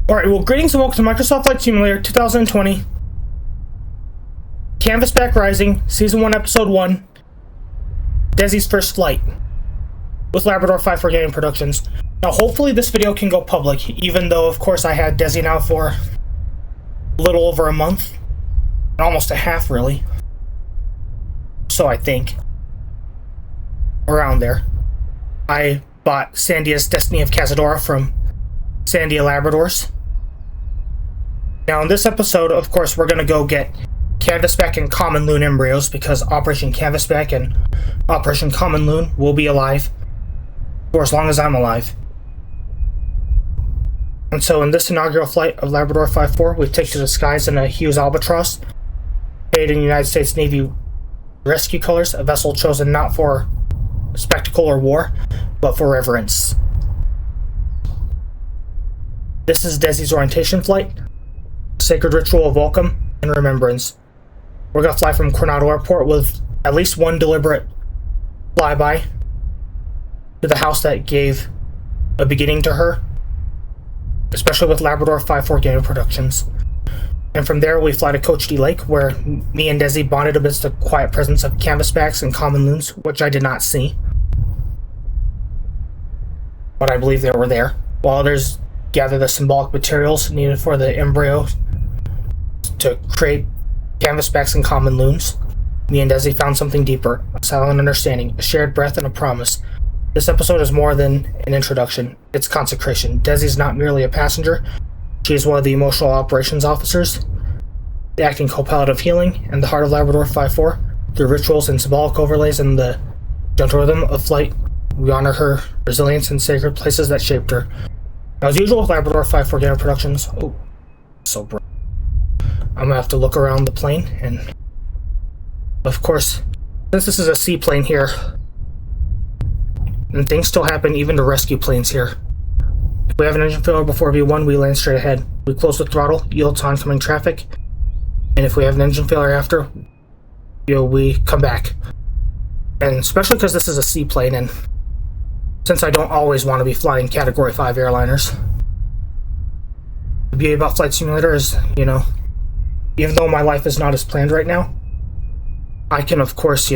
Alright, well, greetings and welcome to Microsoft Flight Simulator 2020. Canvasback Rising, Season 1, Episode 1. Desie's first flight. With Labrador 5 Gaming Productions. Now, hopefully this video can go public, even though, of course, I had Desie now for a little over a month. Almost a half, really. So I think. Around there. I bought Sandia's Destiny of Cazadora from Sandia Labradors. Now in this episode, of course, we're going to go get Canvasback and Common Loon embryos because Operation Canvasback and Operation Common Loon will be alive for as long as I'm alive. And so in this inaugural flight of Labrador 5-4, we take to the skies in a Hughes Albatross, paid in United States Navy rescue colors, a vessel chosen not for spectacle or war, but for reverence. This is Desie's orientation flight, sacred ritual of welcome and remembrance. We're going to fly from Coronado Airport with at least one deliberate flyby to the house that gave a beginning to her, especially with Labrador 5-4 Gaming Productions. And from there we fly to Cochiti Lake, where me and Desie bonded amidst the quiet presence of Canvasbacks and Common Loons, which I did not see. But I believe they were there. While others gather the symbolic materials needed for the embryo to create Canvasbacks and Common Loons, me and Desie found something deeper, a silent understanding, a shared breath, and a promise. This episode is more than an introduction, it's consecration. Desie's not merely a passenger, she is one of the emotional operations officers, the acting co-pilot of healing, and the heart of Labrador 5-4. Through rituals and symbolic overlays and the gentle rhythm of flight, we honor her resilience in sacred places that shaped her. As usual with Labrador 5-4 Gaming Productions, oh, so bright. I'm gonna have to look around the plane, and of course, since this is a seaplane here, and things still happen even to rescue planes here. If we have an engine failure before V1, we land straight ahead. We close the throttle, yield to oncoming traffic, and if we have an engine failure after, we come back. And especially because this is a seaplane, and since I don't always want to be flying Category 5 airliners, the beauty about Flight Simulator is, even though my life is not as planned right now, I can, of course,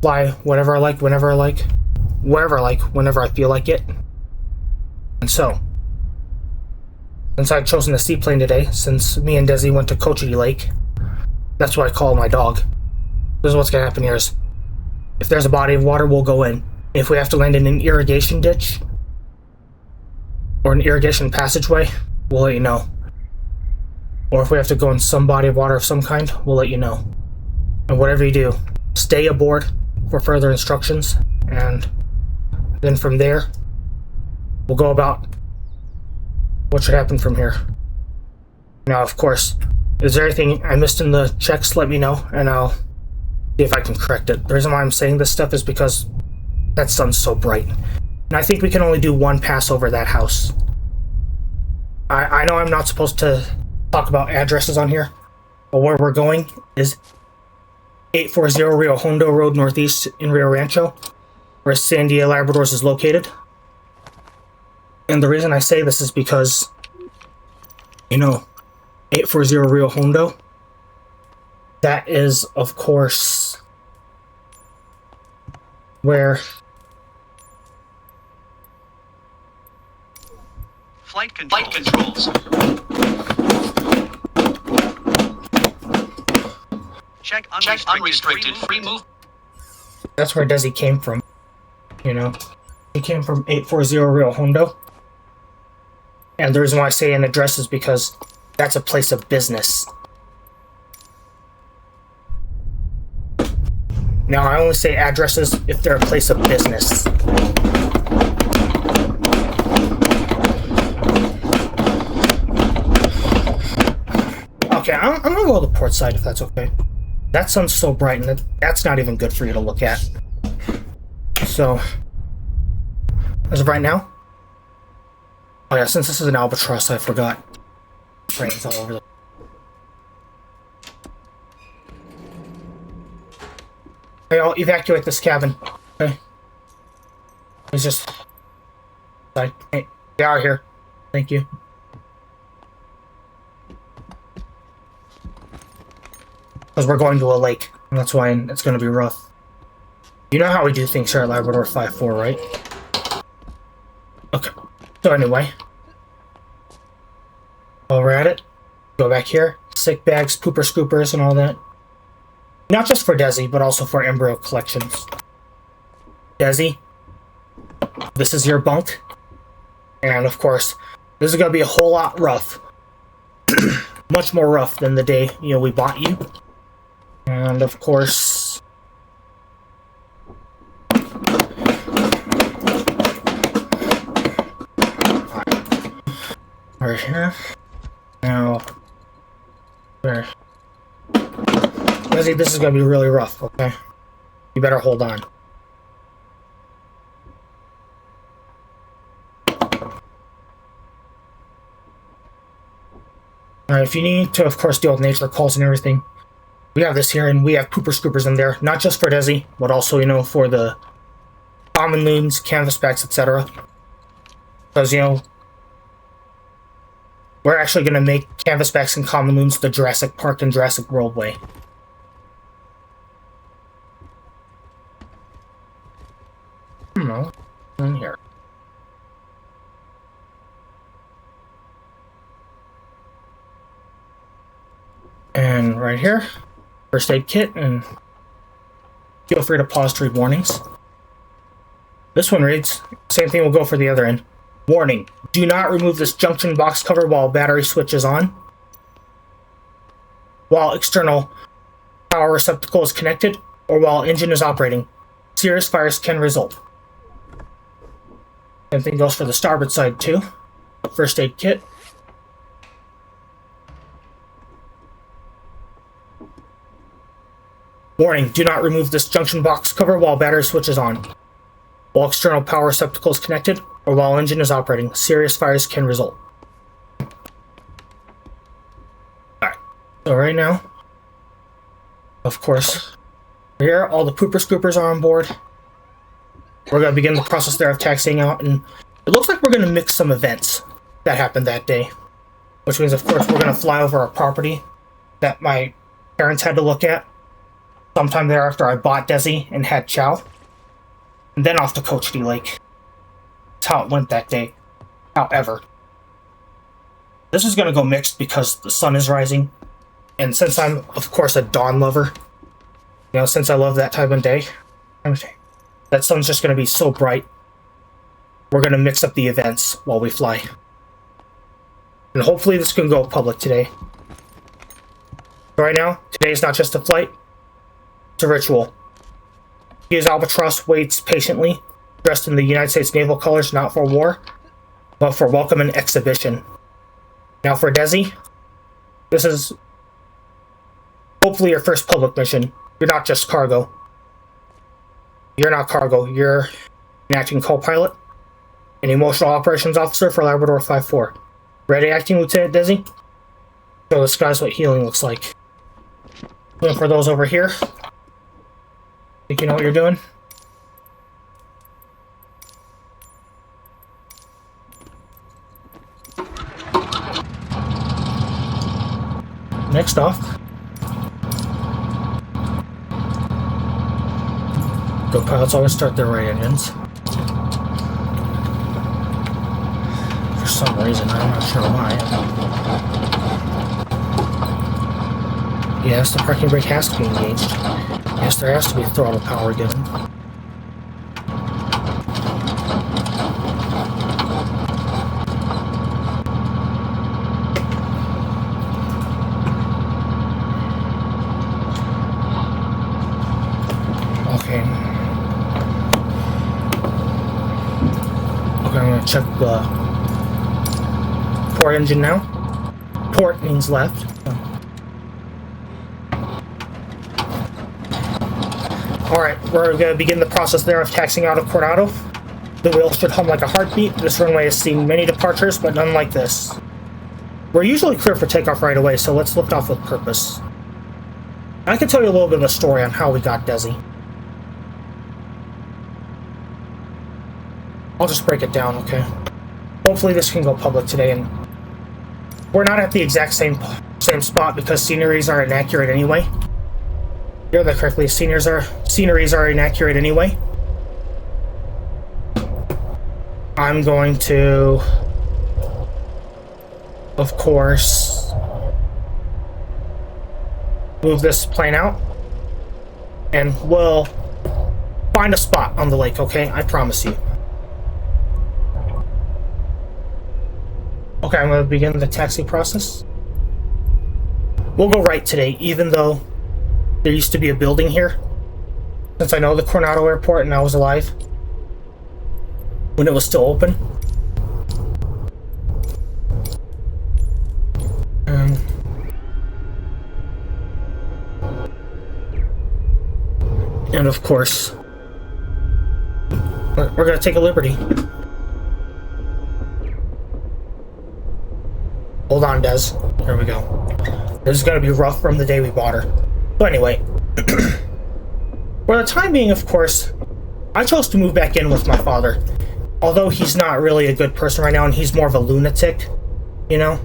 fly whatever I like, whenever I like, wherever I like, whenever I feel like it. And so, since I've chosen a seaplane today, since me and Desie went to Cochiti Lake, that's what I call my dog. This is what's going to happen here is, if there's a body of water, we'll go in. If we have to land in an irrigation ditch, or an irrigation passageway, we'll let you know. Or if we have to go in some body of water of some kind, we'll let you know. And whatever you do, stay aboard for further instructions, and then from there, we'll go about what should happen from here. Now, of course, is there anything I missed in the checks, let me know, and I'll see if I can correct it. The reason why I'm saying this stuff is because that sun's so bright. And I think we can only do one pass over that house. I know I'm not supposed to talk about addresses on here, but where we're going is 840 Rio Hondo Road Northeast in Rio Rancho, where Sandia Labradors is located. And the reason I say this is because, 840 Rio Hondo, that is, of course, where Flight controls. Check unrestricted free move. That's where Desie came from. He came from 840 Rio Hondo. And the reason why I say an address is because that's a place of business. Now, I only say addresses if they're a place of business. Okay, I'm gonna go to the port side if that's okay. That sun's so bright, and that's not even good for you to look at. So, as of right now, oh yeah, since this is an Albatross, I forgot. Rain's all over the... Okay, I'll evacuate this cabin. Okay. It's just... Hey, they are here. Thank you. Because we're going to a lake, and that's why it's going to be rough. You know how we do things here at Labrador 5-4, right? Okay. So anyway. While we're at it, go back here. Sick bags, pooper scoopers, and all that. Not just for Desi, but also for embryo collections. Desi, this is your bunk. And of course, this is going to be a whole lot rough. Much more rough than the day, we bought you. And of course... Right here. Now... There. Desi, this is going to be really rough, okay? You better hold on. Alright, if you need to, of course, deal with nature calls and everything, we have this here, and we have pooper scoopers in there, not just for Desi, but also, for the common loons, canvasbacks, etc. Because, we're actually going to make Canvasbacks and Common Loons the Jurassic Park and Jurassic World way. No, in here. And right here, first aid kit, and feel free to pause to read warnings. This one reads, same thing will go for the other end. Warning, do not remove this junction box cover while battery switch is on. While external power receptacle is connected, or while engine is operating. Serious fires can result. Same thing goes for the starboard side too. First aid kit. Warning, do not remove this junction box cover while battery switch is on. While external power receptacle is connected, or while engine is operating. Serious fires can result. Alright, so right now, of course, here, all the pooper scoopers are on board. We're going to begin the process there of taxiing out, and it looks like we're going to mix some events that happened that day. Which means, of course, we're going to fly over our property that my parents had to look at sometime thereafter I bought Desi and had chow. And then off to Cochiti Lake. That's how it went that day. However, this is going to go mixed because the sun is rising. And since I'm, of course, a dawn lover, since I love that time of day, that sun's just going to be so bright. We're going to mix up the events while we fly. And hopefully this can go public today. Right now, today is not just a flight, it's a ritual. Hughes Albatross waits patiently, dressed in the United States naval colors, not for war, but for welcome and exhibition. Now for Desi, this is hopefully your first public mission. You're not just cargo. You're not cargo. You're an acting co-pilot, an emotional operations officer for Labrador 5-4. Ready, acting Lieutenant Desi? Show this guys what healing looks like. Looking for those over here. Think you know what you're doing? Next off, go pilots always start their right engines. For some reason, I'm not sure why. Yes, the parking brake has to be engaged. Yes, there has to be throttle power given. Okay. Okay, I'm going to check the port engine now. Port means left. Alright, we're going to begin the process there of taxiing out of Coronado. The wheels should hum like a heartbeat. This runway has seen many departures, but none like this. We're usually clear for takeoff right away, so let's lift off with purpose. I can tell you a little bit of a story on how we got Desi. I'll just break it down, okay? hopefully this can go public today. And we're not at the exact same spot because sceneries are inaccurate anyway. Hear that correctly. Sceneries are inaccurate anyway. I'm going to, of course, move this plane out, and we'll find a spot on the lake, okay? I promise you. Okay, I'm going to begin the taxi process. We'll go right today, even though there used to be a building here. Since I know the Coronado Airport and I was alive when it was still open. And of course, we're going to take a liberty. Hold on, Des. Here we go. This is going to be rough from the day we bought her. So anyway, for the time being, of course, I chose to move back in with my father. Although he's not really a good person right now, and he's more of a lunatic, you know?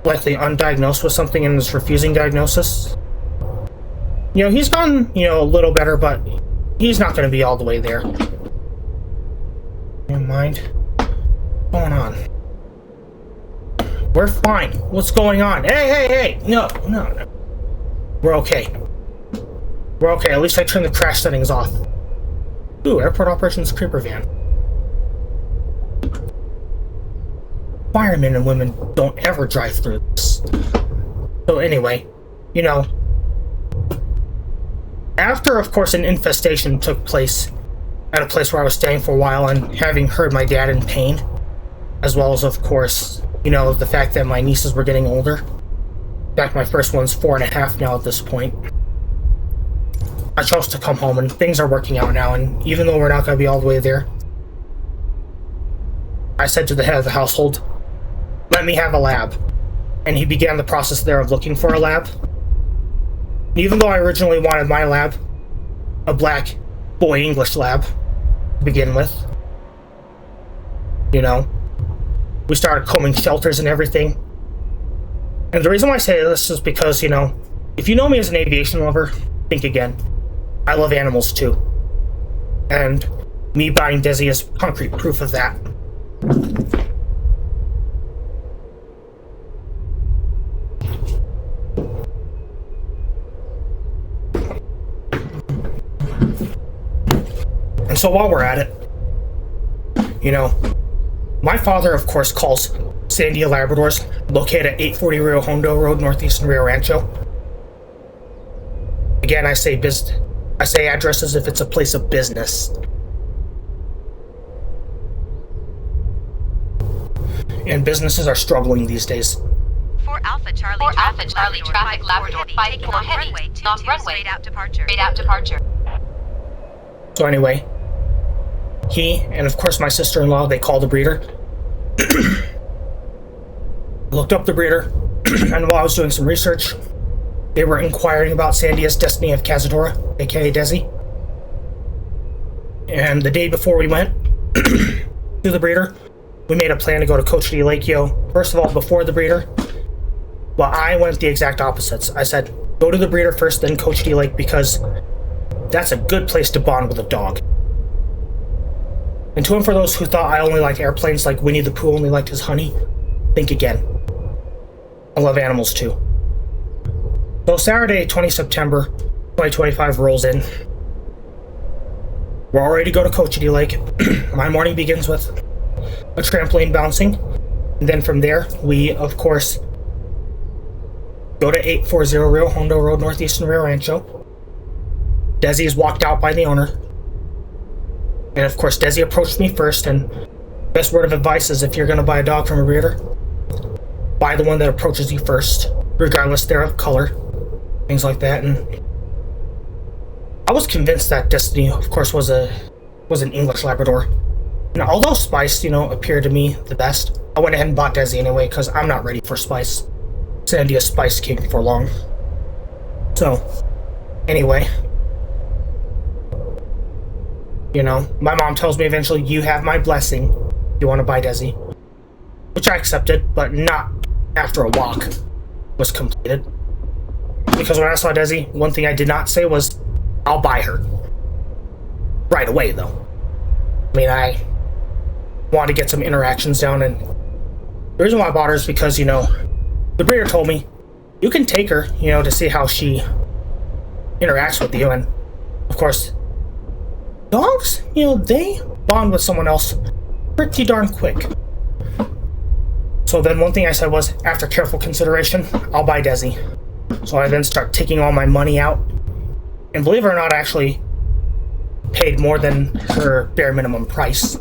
Likely undiagnosed with something and is refusing diagnosis. You know, he's gotten, you know, a little better, but he's not going to be all the way there. Never mind. What's going on? We're fine. What's going on? Hey! No. We're okay. We're okay. At least I turned the crash settings off. Ooh, airport operations creeper van. Firemen and women don't ever drive through this. So anyway, you know, after, of course, an infestation took place at a place where I was staying for a while, and having heard my dad in pain, as well as, of course, you know, the fact that my nieces were getting older. In fact, my first one's 4.5 now at this point. I chose to come home, and things are working out now, and even though we're not going to be all the way there, I said to the head of the household, let me have a lab. And he began the process there of looking for a lab. Even though I originally wanted my lab a black boy English lab to begin with, you know, we started combing shelters and everything. And the reason why I say this is because, you know, if you know me as an aviation lover, think again. I love animals too. And me buying Desie is concrete proof of that. And so while we're at it, you know, my father, of course, calls Sandia Labradors, located at 840 Rio Hondo Road, northeastern Rio Rancho. Again, I say address as if it's a place of business. And businesses are struggling these days. 4 Alpha Charlie traffic Labrador 54 heavy off runway straight out departure. So anyway, he and of course my sister-in-law, they called the breeder. Looked up the breeder, and while I was doing some research, they were inquiring about Sandia's Destiny of Cazadora, aka Desie. And the day before we went to the breeder, we made a plan to go to Cochiti Lake, First of all, before the breeder, well, I went the exact opposites. I said, go to the breeder first, then Cochiti Lake, because that's a good place to bond with a dog. And to him, for those who thought I only liked airplanes like Winnie the Pooh only liked his honey, think again. I love animals too. So Saturday, 20 September 2025 rolls in. We're all ready to go to Cochiti Lake. My morning begins with a trampoline bouncing. And then from there, we, of course, go to 840 Rio Hondo Road, northeastern Rio Rancho. Desie is walked out by the owner. And of course, Desie approached me first, and best word of advice is if you're going to buy a dog from a breeder, buy the one that approaches you first, regardless thereof color, things like that. And I was convinced that Destiny, of course, was an English Labrador. And although Spice, appeared to me the best, I went ahead and bought Desie anyway, because I'm not ready for Spice. Sandia's Spice came for long. So, anyway, You know, my mom tells me eventually, you have my blessing. You want to buy Desi. Which I accepted, but not after a walk was completed. Because when I saw Desi, one thing I did not say was, I'll buy her. Right away, though. I mean, I wanted to get some interactions down, and the reason why I bought her is because, you know, the breeder told me, you can take her, you know, to see how she interacts with you, and of course, dogs, you know, they bond with someone else pretty darn quick. So then one thing I said was, after careful consideration, I'll buy Desi. So I then start taking all my money out, and believe it or not, I actually paid more than her bare minimum price,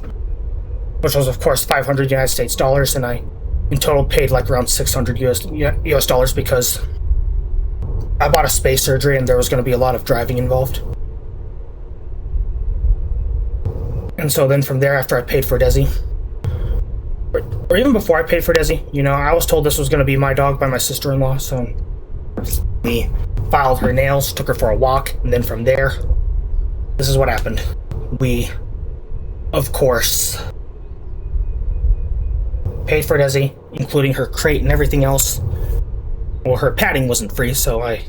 which was of course 500 United States dollars, and I in total paid like around 600 US dollars because I bought a space surgery and there was going to be a lot of driving involved. And so then from there, after I paid for Desi, or even before I paid for Desi, you know, I was told this was going to be my dog by my sister-in-law, so we filed her nails, took her for a walk, and then from there, this is what happened. We, of course, paid for Desi, including her crate and everything else. Well, her padding wasn't free, so I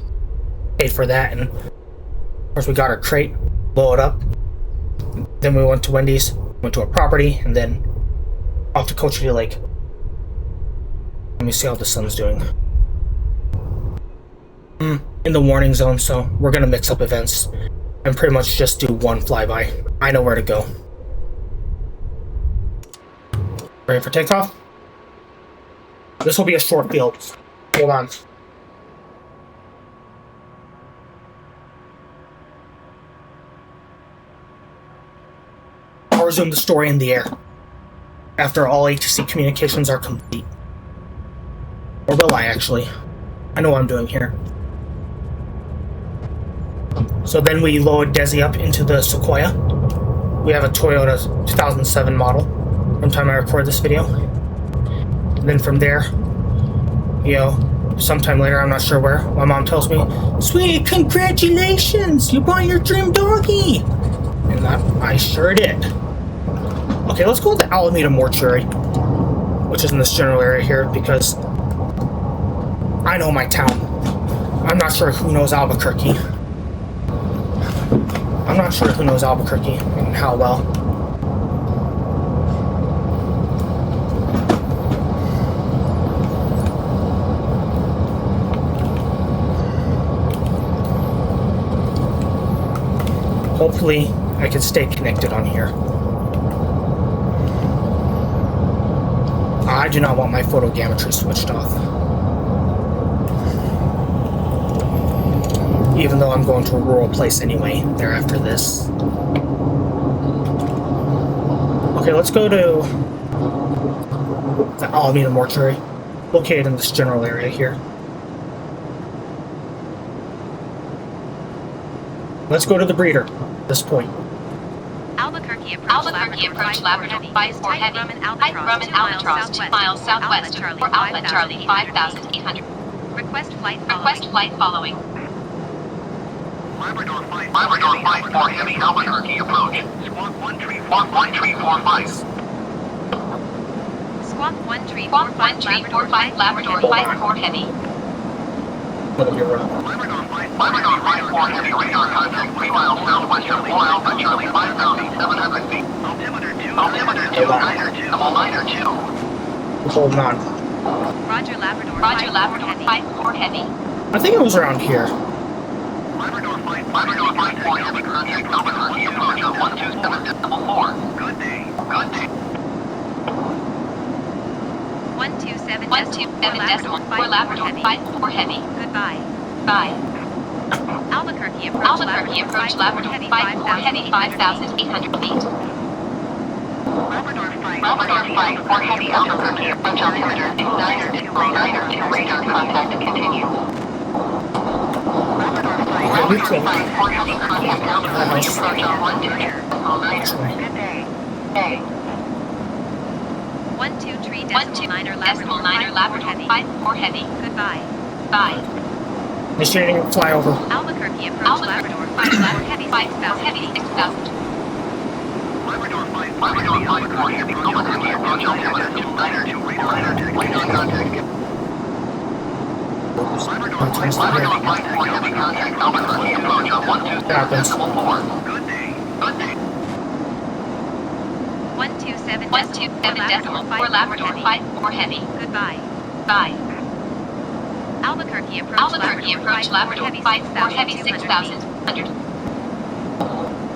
paid for that, and of course we got her crate, blow it up. Then we went to Wendy's, went to a property, and then off to Cochiti Lake. Let me see how the sun's doing. In the warning zone, so we're gonna mix up events and pretty much just do one flyby. I know where to go. Ready for takeoff? This will be a short field. Hold on. I'll resume the story in the air after all ATC communications are complete. Or will I, actually? I know what I'm doing here. So then we load Desi up into the Sequoia. We have a Toyota 2007 model from the time I record this video. And then from there, you know, sometime later, I'm not sure where, my mom tells me, "Sweet, congratulations! You bought your dream doggy!" And I sure did. Okay, let's go to the Alameda Mortuary, which is in this general area here, because I know my town. I'm not sure who knows Albuquerque. I'm not sure who knows Albuquerque and how well. Hopefully, I can stay connected on here. I do not want my photogrammetry switched off. Even though I'm going to a rural place anyway, there after this. Okay, let's go to the Alameda Mortuary, located in this general area here. Let's go to the breeder at this point. Albuquerque approach Labrador 5-4 heavy. Height Rum and Albatross 2 miles southwest for Outlet Charlie 5800. Request flight following. Labrador 5-4 heavy Albuquerque approach. Squawk 1345. Squawk 1345 Labrador 5-4 heavy. Labrador 5-4 heavy radar contact 3 miles southwest of 4 Alpha Charlie 5,700 feet. Altimeter 2. Holding on. Roger Labrador 5-4 heavy. I think it was around here. Labrador 5-4 heavy contact Albuquerque approach on 127.4. Good day. 127.4 Labrador 5-4 heavy. Goodbye. Bye. Albuquerque approach Labrador 5-4 heavy 5,800 feet. Labrador 5-4 heavy Albuquerque approach altimeter 2902 radar contact continue. Labrador 5-4 heavy contact Albuquerque approach on 123. Good day. 123.9 Labrador 5-4 heavy. Goodbye. Bye. Initiating flyover. Albuquerque approach Labrador 5-4 heavy 5,000 feet. Labrador 5-4 Heavy, Albuquerque approach altimeter 292, radar contact. Labrador 5-4 Heavy contact, Albuquerque approach on 127.4. Good day. Good day. 127.4 Labrador 5-4 Heavy. Goodbye. Bye. Albuquerque approach Labrador 5-4 Heavy 6,100.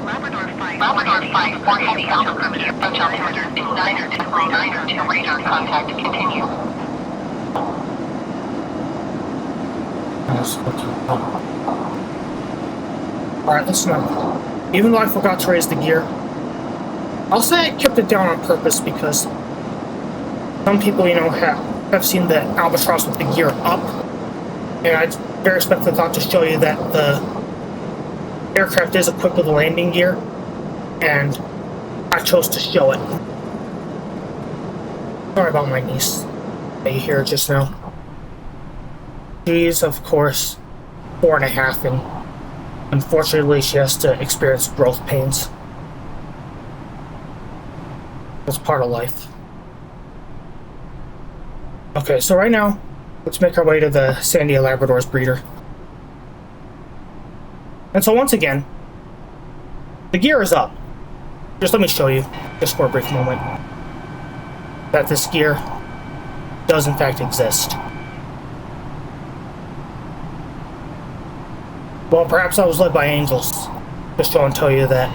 Labrador 5-4 Heavy, Albuquerque approach altimeter 292, radar contact continue. Alright, listen up. Even though I forgot to raise the gear, I'll say I kept it down on purpose because some people, have seen the Albatross with the gear up, and I very respectfully thought to show you that the aircraft is equipped with a landing gear, and I chose to show it. Sorry about my niece that you hear just now. She's, of course, 4.5, and unfortunately she has to experience growth pains. It's part of life. Okay, so right now, let's make our way to the Sandia Labrador's breeder. And so once again, the gear is up. Just let me show you, just for a brief moment, that this gear does in fact exist. Well, perhaps I was led by angels to show and tell you that,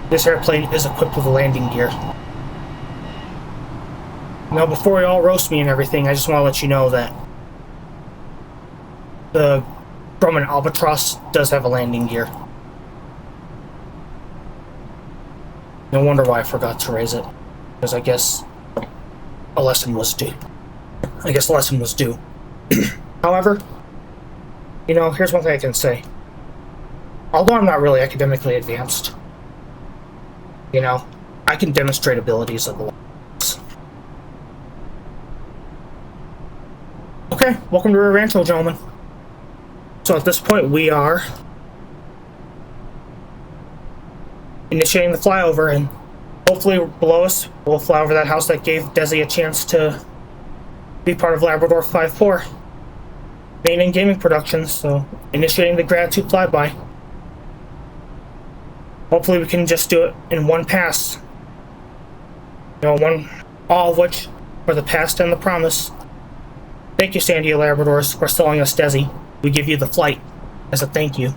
this airplane is equipped with a landing gear. Now, before you all roast me and everything, I just want to let you know that the Coronado Albatross does have a landing gear. No wonder why I forgot to raise it, because I guess a lesson was due. However, here's one thing I can say. Although I'm not really academically advanced, I can demonstrate abilities of the lines. Okay, welcome to Rear Rancho, gentlemen. So at this point, we are initiating the flyover, and hopefully below us, we'll fly over that house that gave Desi a chance to be part of Labrador 5-4. Main and gaming productions, so initiating the gratitude flyby. Hopefully we can just do it in one pass. All of which for the past and the promise. Thank you, Sandia Labradors, for selling us Desi. We give you the flight as a thank you.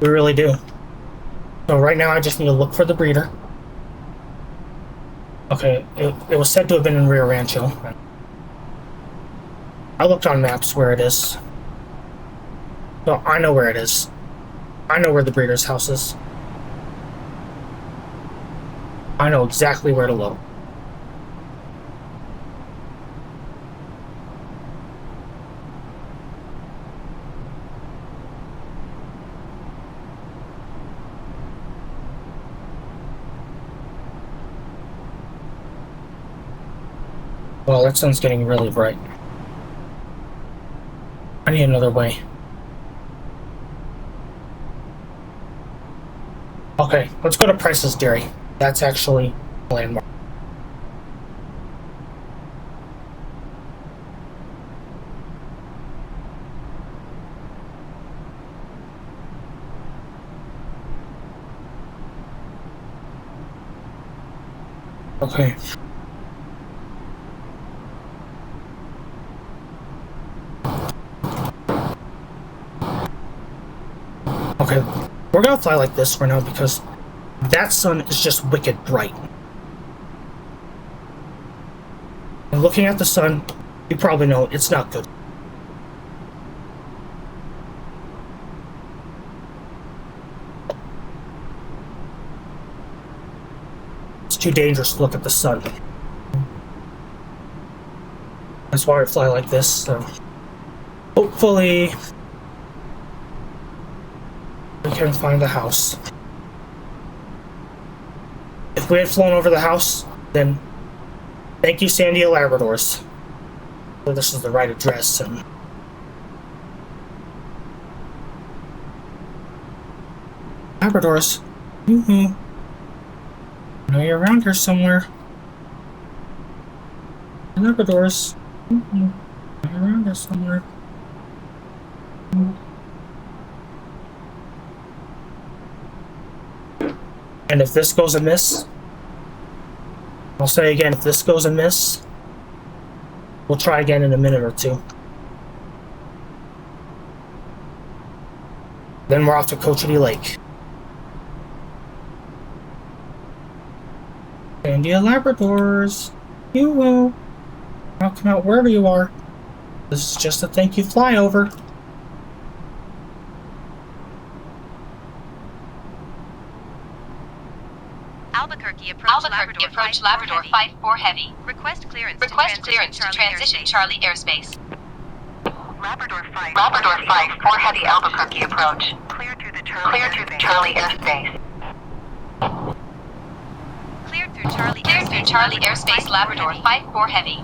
We really do. So right now I just need to look for the breeder. Okay, it was said to have been in Rear Rancho. I looked on maps where it is. So I know where it is. I know where the breeder's house is. I know exactly where to look. Well, that sun's getting really bright. I need another way. Okay, let's go to Price's Dairy. That's actually a landmark. Okay. Okay, we're gonna fly like this for now because that sun is just wicked bright. And looking at the sun, you probably know it's not good. It's too dangerous to look at the sun. That's why we fly like this, so hopefully we can find the house. If we had flown over the house, then thank you, Sandia Labradors. So this is the right address, and Labradors. I know you're around here somewhere. Labradors. You're around here somewhere. And if this goes amiss, I'll say again, if this goes amiss, we'll try again in a minute or two. Then we're off to Cochiti Lake. And you Labradors, you will. I'll come out wherever you are. This is just a thank you flyover. Albuquerque approach Labrador 5-4 heavy. Request clearance to transition Charlie airspace. Labrador 5-4 heavy Albuquerque approach. Clear through the Charlie airspace. Cleared through Charlie airspace Labrador 5-4 heavy.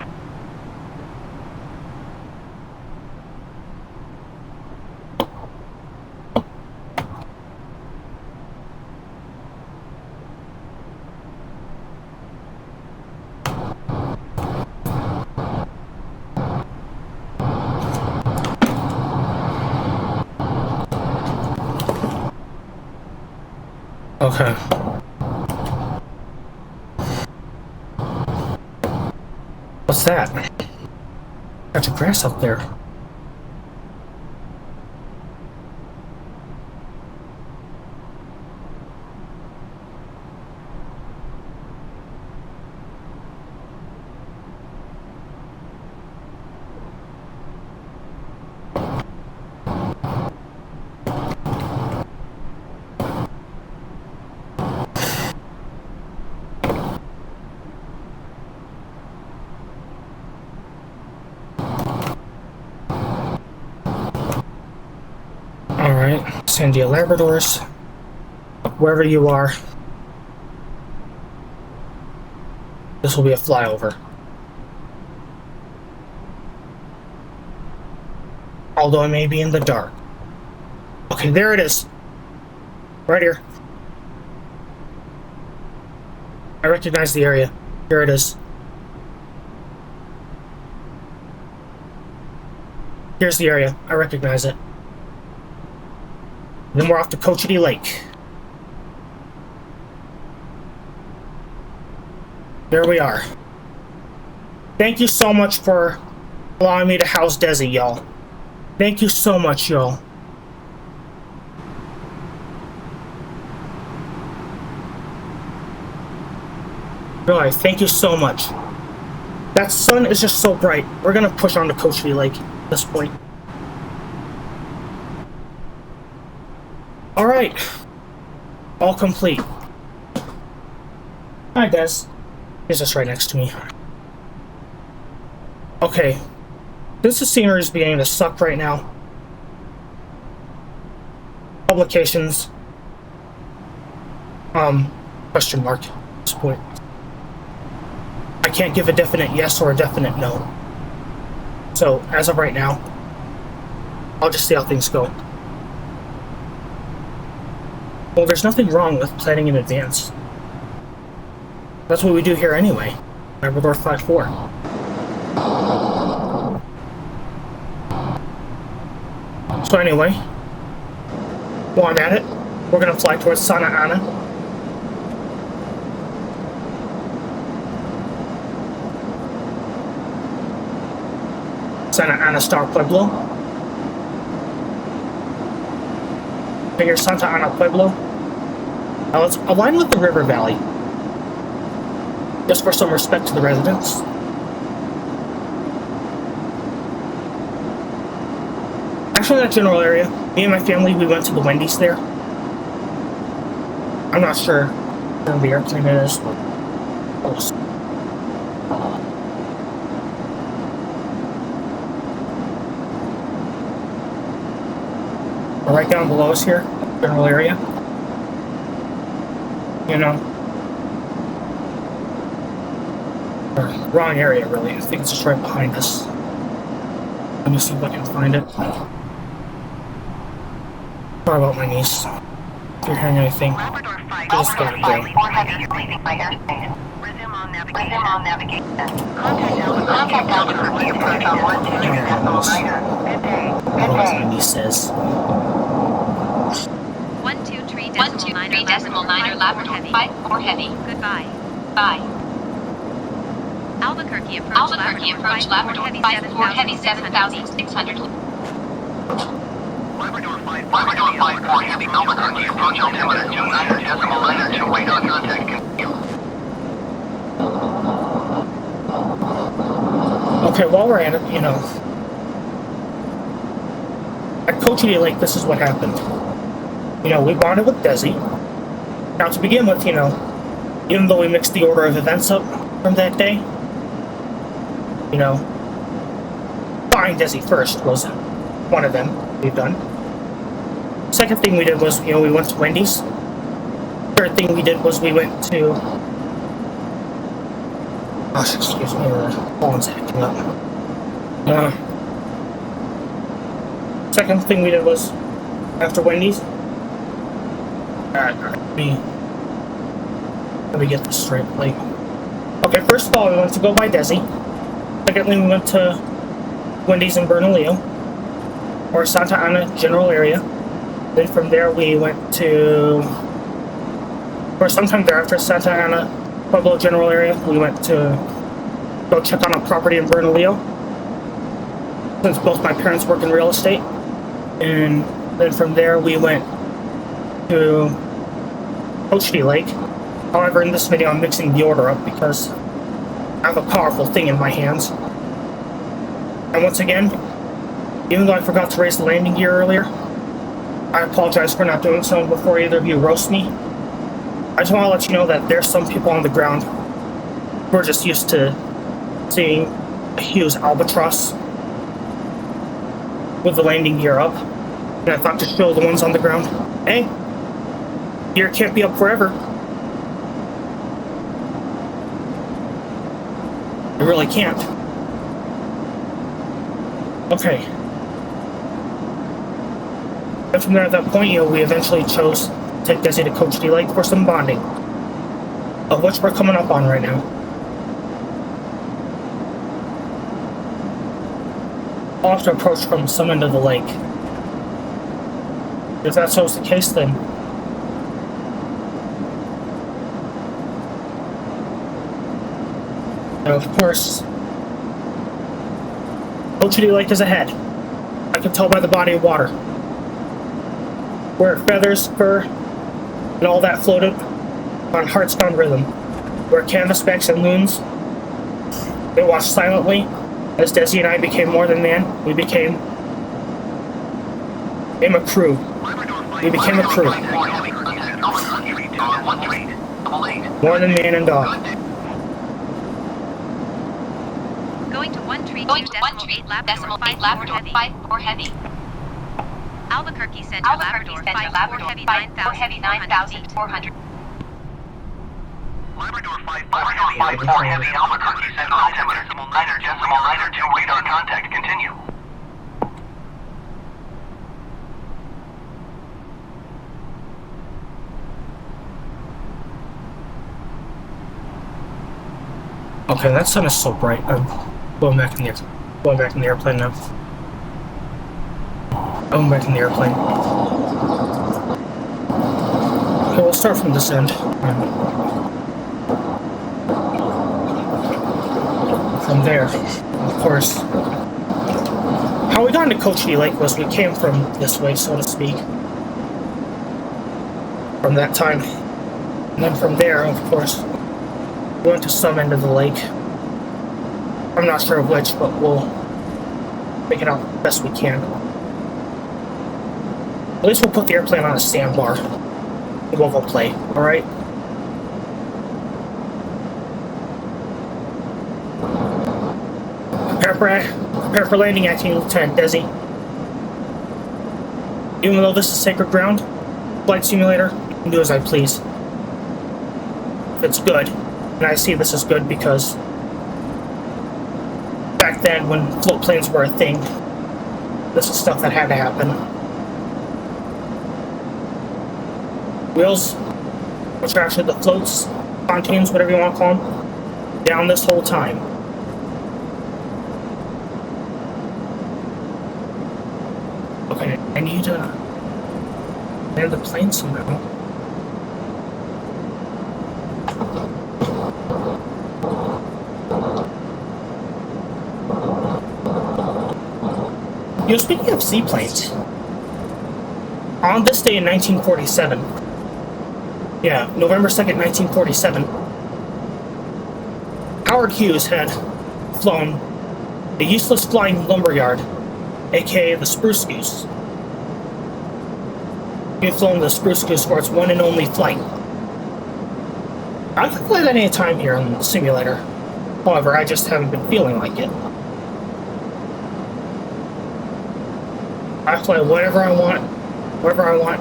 Okay. What's that? Got your grass up there. Alright, Sandia Labradors, wherever you are, this will be a flyover. Although I may be in the dark. Okay, there it is. Right here. I recognize the area. Here it is. Here's the area. I recognize it. Then we're off to Cochiti Lake. There we are. Thank you so much for allowing me to house Desi, y'all. Thank you so much, y'all. Really, thank you so much. That sun is just so bright. We're gonna push on to Cochiti Lake at this point. Alright. All complete. Hi, Des. He's just right next to me. Okay. This scenery is beginning to suck right now. Publications. Question mark at this point. I can't give a definite yes or a definite no. So, as of right now, I'll just see how things go. Well, there's nothing wrong with planning in advance. That's what we do here anyway. Labrador 5-4. So anyway, while I'm at it, we're gonna fly towards Santa Ana. Santa Ana Star Pueblo. Here's Santa Ana Pueblo. Now let's align with the river valley. Just for some respect to the residents. Actually, that general area, me and my family, we went to the Wendy's there. I'm not sure where the airplane is, but close. Right down below us here, general area. You know. Or, wrong area, really. I think it's just right behind us. Let me see if I can find it. Sorry about my niece. if you're hearing anything, Labrador 5, just gotta go. 4 heavy, you're leaving flight. Resume on navigation. Contact Albuquerque approach on 123.9er. Good day. I don't know what he says. 123.9er Labrador 54 heavy. Goodbye. Bye. Albuquerque approach Labrador 54 heavy 7,600. Labrador 5-4 heavy, Albuquerque approach altimeter 29.9er, wait on contact. Continue. Okay, while we're at it, at Cochiti Lake, this is what happened. We bonded with Desi. Now, to begin with, even though we mixed the order of events up from that day, buying Desi first was one of them we've done. Second thing we did was, we went to Wendy's. Third thing we did was we went to... Gosh, excuse me, the phone's acting up. Second thing we did was, after Wendy's... Let me get this straight, Okay, first of all, we went to go buy Desi. Secondly, we went to Wendy's in Bernalillo, or Santa Ana general area. Then from there, we went to... Or sometime thereafter, Santa Ana Pueblo general area, we went to go check on a property in Bernalillo, since both my parents work in real estate. And then from there, we went to Cochiti Lake. However, in this video, I'm mixing the order up because I have a powerful thing in my hands. And once again, even though I forgot to raise the landing gear earlier, I apologize for not doing so before either of you roast me. I just want to let you know that there's some people on the ground who are just used to seeing a Hughes Albatross with the landing gear up. And I thought to show the ones on the ground, hey, gear can't be up forever. It really can't. Okay. And from there, at that point, we eventually chose to take Desi to Cochiti Lake for some bonding, of which we're coming up on right now. I'll have to approach from some end of the lake. If that's so the case, then and of course, Cochiti Lake is ahead. I can tell by the body of water, where feathers, fur, and all that floated on hearts-bound rhythm, where Canvasbacks and Loons, they watched silently as Desie and I became more than man. We became a crew. We became a crew. More than man and dog. Going to 132.8 Labrador 54 heavy. Albuquerque Center Labrador 54 heavy 9,400. Labrador 5-4 heavy, Albuquerque Center altimeter 9er, wait on contact. Continue. Okay, that sun is so bright. I'm going back in the airplane now. Going back in the airplane. Okay, we'll start from this end. From there, of course. How we got into Cochiti Lake was we came from this way, so to speak. From that time. And then from there, of course, we went to some end of the lake. I'm not sure of which, but we'll make it out the best we can. At least we'll put the airplane on a sandbar. And we'll go play, alright? Prepare for landing, Acting Lieutenant Desi. Even though this is sacred ground, flight simulator, I can do as I please. If it's good, and I see this is good because back then when float planes were a thing, this is stuff that had to happen. wheels, which are actually the floats, pontoons, whatever you want to call them, down this whole time. Okay, I need to land the plane somehow. You know, speaking of seaplanes, on this day in 1947, yeah, November 2nd, 1947, Howard Hughes had flown the useless flying lumberyard, aka the Spruce Goose. He had flown the Spruce Goose for its one and only flight. I could fly that any time here in the simulator. However, I just haven't been feeling like it. I fly whatever I want, wherever I want,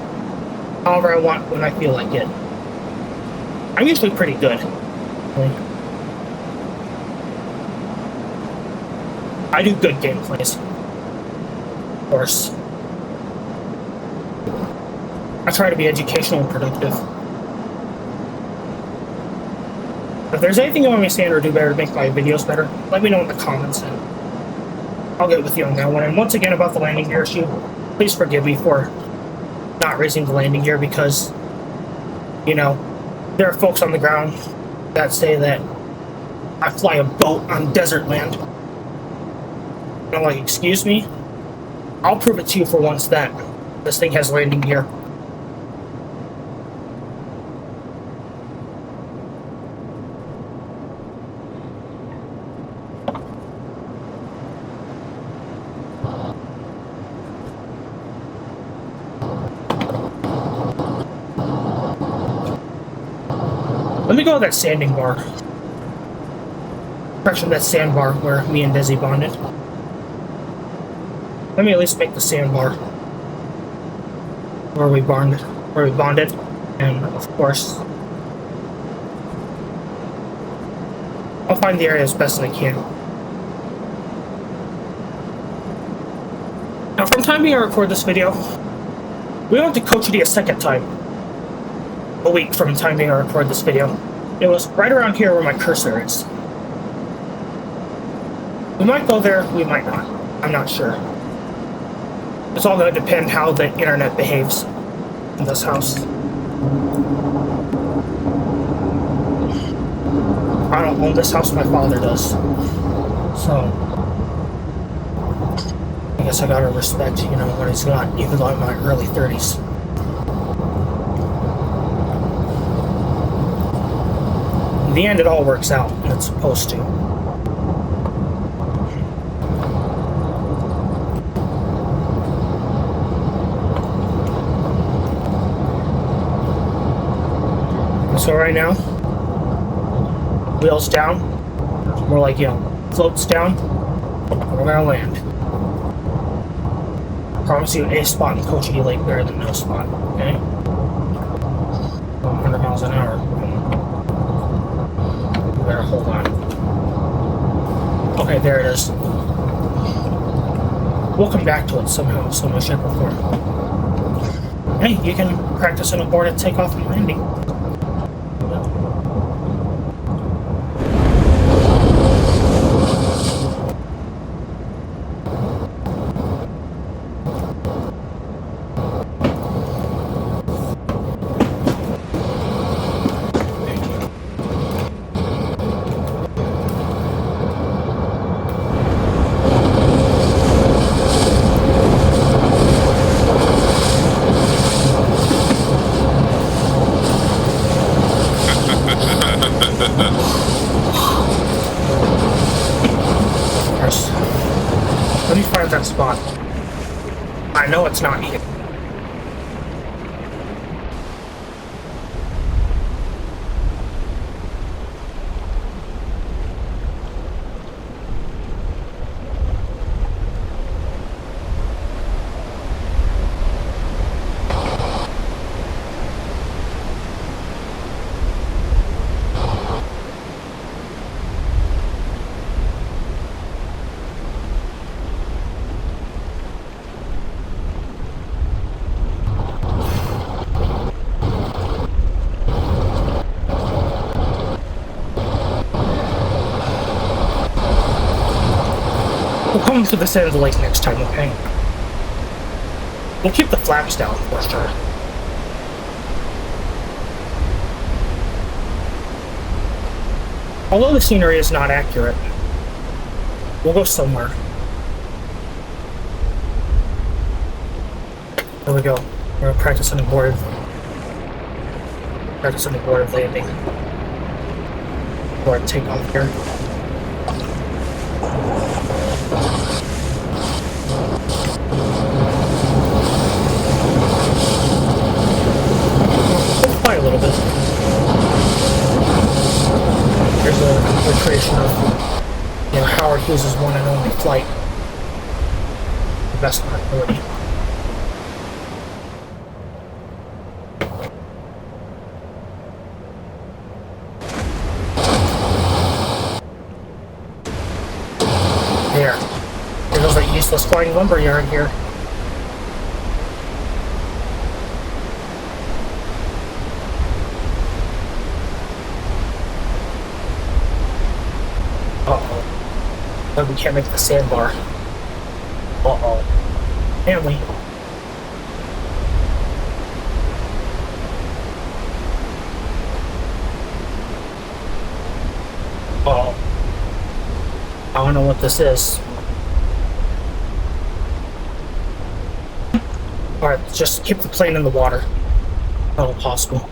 however I want, when I feel like it. I'm usually pretty good. I do good gameplays. Of course. I try to be educational and productive. If there's anything you want me to say or do better to make my videos better, let me know in the comments and I'll get with you on that one. And once again about the landing gear issue, please forgive me for not raising the landing gear because, you know, there are folks on the ground that say that I fly a boat on desert land. And I'm like, excuse me? I'll prove it to you for once that this thing has landing gear. Let me go to that sanding bar. Correction, that sandbar where me and Desi bonded. Let me at least make the sandbar where we bonded, and of course, I'll find the area as best I can. Now, from the time I record this video, we went to Cochiti a second time. A week from the time I record this video. It was right around here where my cursor is. We might go there, we might not. I'm not sure. It's all going to depend how the internet behaves in this house. I don't own this house, my father does. So, I guess I gotta respect, you know, what he's got, even though I'm in my early 30s. In the end, it all works out, and it's supposed to. So right now, wheels down, more like, you know, floats down, we're gonna land. I promise you a spot in Cochiti Lake better than no spot, okay? 100 miles an hour. We better hold on. Okay, there it is. We'll come back to it somehow, some way, shape, or form. Hey, you can practice an aborted takeoff and landing. Let me find that spot. I know it's not here. come to this end of the lake next time, okay? We'll keep the flaps down for sure. Although the scenery is not accurate, we'll go somewhere. There we go. We're gonna practice on the board. Practice on the board of landing. Or takeoff here. Let's fly a little bit. Here's a recreation of, you know, Howard Hughes' one and only flight. The best of my ability. There. There goes that useless flying lumberyard here. Uh-oh. But we can't make the sandbar. Uh-oh. Can we? Uh-oh. I don't know what this is. Alright, just keep the plane in the water. All possible.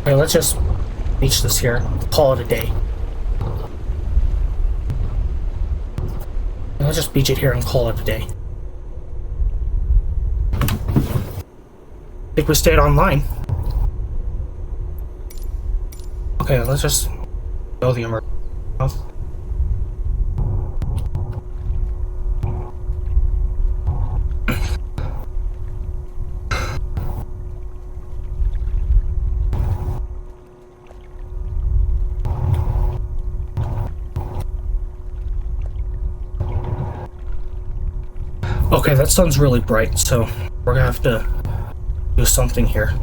Okay, let's just beach this here. Call it a day. Let's just beach it here and call it a day. I think we stayed online. Okay, let's just go the emergency. Okay, that sun's really bright, so we're gonna have to do something here.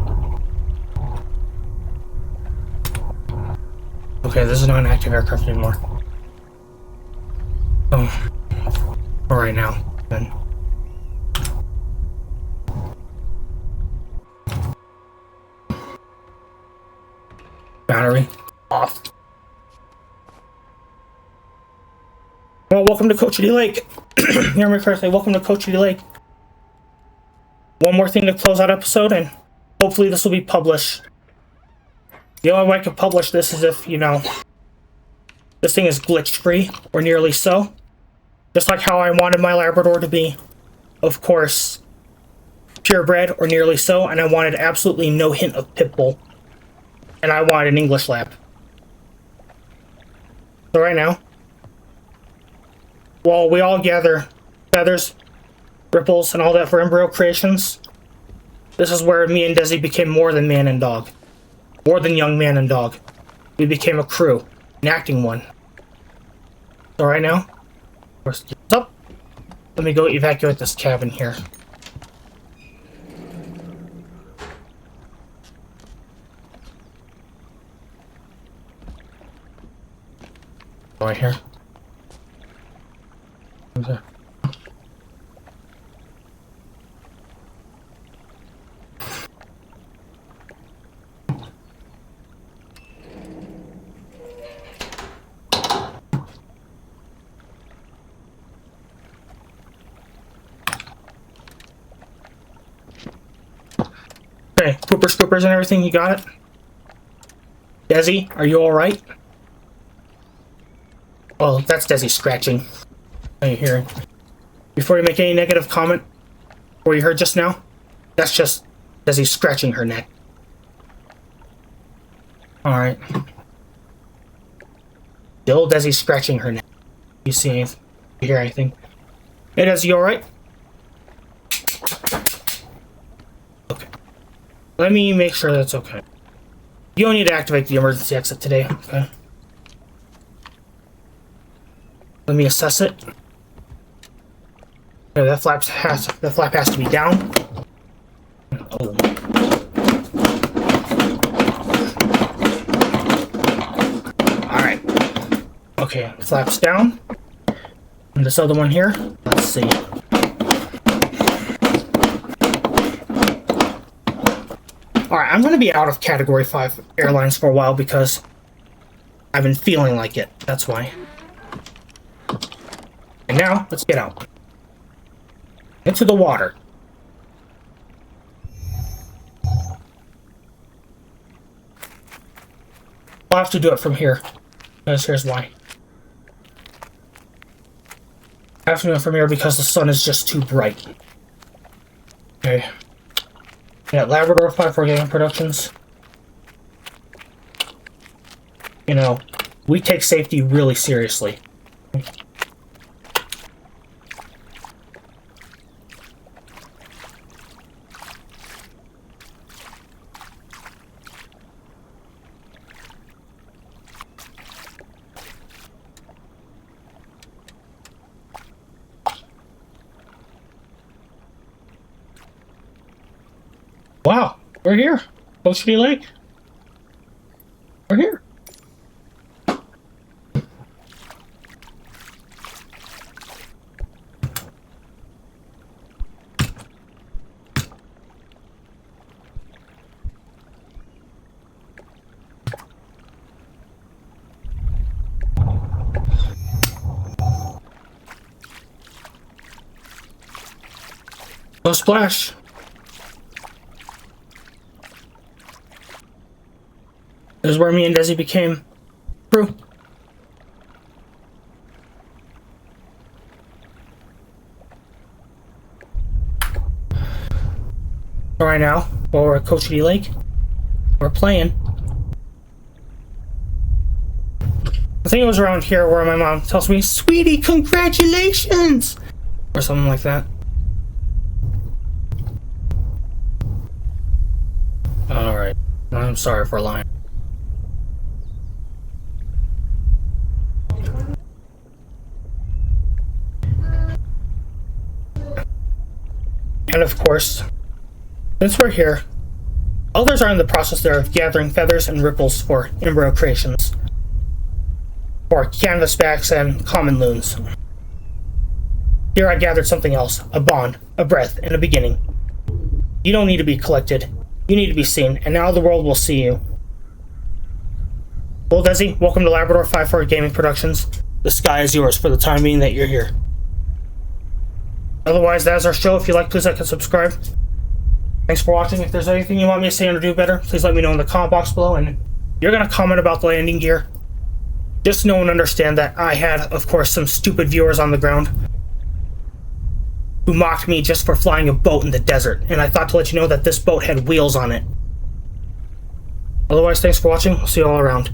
Okay, this is not an active aircraft anymore. Oh, all right now, then. Battery off. Well, welcome to Cochiti Lake. Hear me correctly. Welcome to Cochiti Lake. One more thing to close out episode, and hopefully this will be published. The only way I can publish this is if, you know, this thing is glitch free, or nearly so. Just like how I wanted my Labrador to be, of course, purebred, or nearly so, and I wanted absolutely no hint of Pitbull. And I wanted an English Lab. So right now, while we all gather feathers, ripples, and all that for embryo creations, this is where me and Desi became more than man and dog. More than young man and dog. We became a crew, an acting one. So right now, what's up? Let me go evacuate this cabin here. Right here. Who's there? Okay, pooper scoopers and everything, you got it? Desi, are you alright? Oh, that's Desi scratching. Are you hearing? Before you make any negative comment, what you heard just now, that's just Desi scratching her neck. Alright. Still Desi scratching her neck. You see anything? You hear anything? Hey Desi, you alright? Okay. Let me make sure that's okay. You don't need to activate the emergency exit today, okay? Let me assess it. Okay, that flap has to be down. Oh. Okay, flaps down. And this other one here, let's see. Alright, I'm going to be out of Category 5 airlines for a while because I've been feeling like it. That's why. And now, let's get out. Into the water. I'll have to do it from here. Because here's why. I have to do it from here because the sun is just too bright. Okay. Yeah, Labrador 5-4 Gaming Productions. You know, we take safety really seriously. Wow, we're here. Cochiti Lake. We're here. No splash. This is where me and Desi became crew. Right now, while we're at Cochiti Lake, we're playing. I think it was around here where my mom tells me, "Sweetie, congratulations!" or something like that. Alright, I'm sorry for lying. And of course, since we're here, others are in the process there of gathering feathers and ripples for embryo creations. For Canvasbacks and Common Loons. Here I gathered something else, a bond, a breath, and a beginning. You don't need to be collected, you need to be seen, and now the world will see you. Well, Desi, welcome to Labrador 5-4 Gaming Productions. The sky is yours for the time being that you're here. Otherwise, that's our show. If you like, please like and subscribe. Thanks for watching. If there's anything you want me to say or do better, please let me know in the comment box below. And you're going to comment about the landing gear. Just know and understand that I had, of course, some stupid viewers on the ground who mocked me just for flying a boat in the desert. And I thought to let you know that this boat had wheels on it. Otherwise, thanks for watching. I'll see you all around.